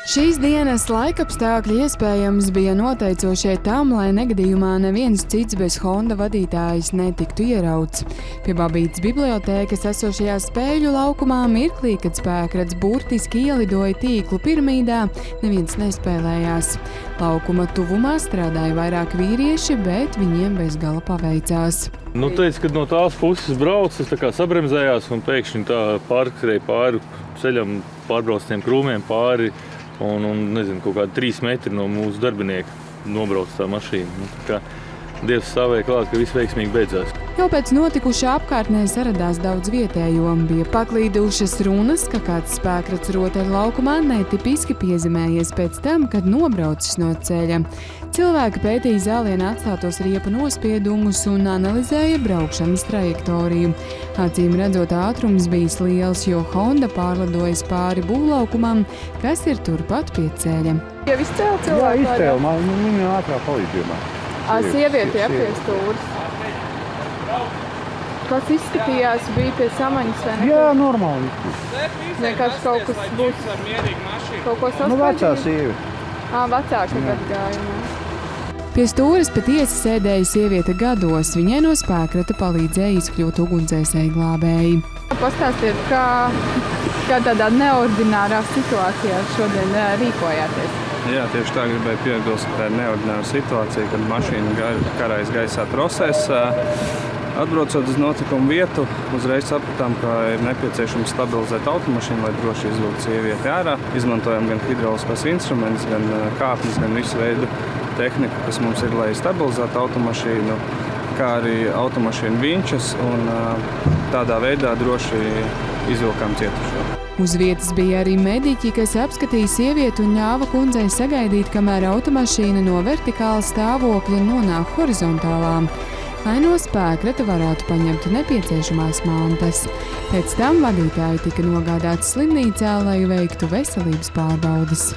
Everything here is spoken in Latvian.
Šīs dienas laikapstākļi iespējams bija noteicošie tam, lai negadījumā neviens cits bez Honda vadītājs netiktu ierauts. Pie Babītes bibliotēkas esošajā spēļu laukumā mirklī, kad spēkrats burtiski ielidoja tīklu piramīdā, neviens nespēlējās. Laukuma tuvumā strādāja vairāk vīrieši, bet viņiem bez gala paveicās. Teica, kad no tās puses brauc, tas tā kā sabremzējās un pēkšņi tā pārskrēja pāri ceļam, pārbrauc tiem krūmiem pāri. Un nezinu, kaut kādi 3 metri no mūsu darbinieka nobrauc tā mašīna. Tā kā Dievs stāvēja klāt, ka viss veiksmīgi beidzās. Jau pēc notikušā apkārtnē saradās daudz vietējo. Bija paklīdušas runas, ka kāds spēkrats rotaļlaukumā netipiski piezemējies pēc tam, kad nobraucis no ceļa. Cilvēki pētīja zālienā atstātos riepu nospiedumus un analizēja braukšanas trajektoriju. Acīm redzot, ātrums bijis liels, jo Honda pārlidojas pāri būvlaukumam, kas ir turpat pie ceļa. Jau izcēla cilvēku? Jā, izcēla. Viņa ātrā palīdzībā. Sievieti pie stūres. Kas izskatījās, bija pie samaņas vai ne? Jā, normāli. Vienkārši kaut kas būs. Kaut ko saspaidījis? Vecā sieviete. Vecāka gadgājumā. Pie stūres patiesi sēdēja sieviete gados. Viņai no spēkrata palīdzēja izkļūt ugunsdzēsēji glābēji. Pastāstiet, kā tādā neordinārā situācijā šodien rīkojāties? Jā, tieši tā gribēju piebilst, ka tā ir neordināra situācija, kad mašīna karājas gaisā trosēs. Atbraucot uz notikumu vietu, uzreiz sapratām, ka ir nepieciešams stabilizēt automašīnu, lai droši izvilktu sievieti ārā. Izmantojam gan hidrauliskos instrumentus, gan kāpnes, gan visu veidu tehniku, kas mums ir, lai stabilizētu automašīnu, kā arī automašīnu vinčus, un tādā veidā droši izvilkām cietušo. Uz vietas bija arī mediķi, kas apskatīja sievieti un ļāva kundzei sagaidīt, kamēr automašīna no vertikāla stāvokļa nonāk horizontālā, lai no spēkrata varētu paņemt nepieciešamās mantas. Pēc tam vadītāji tika nogādāti slimnīcā, lai veiktu veselības pārbaudes.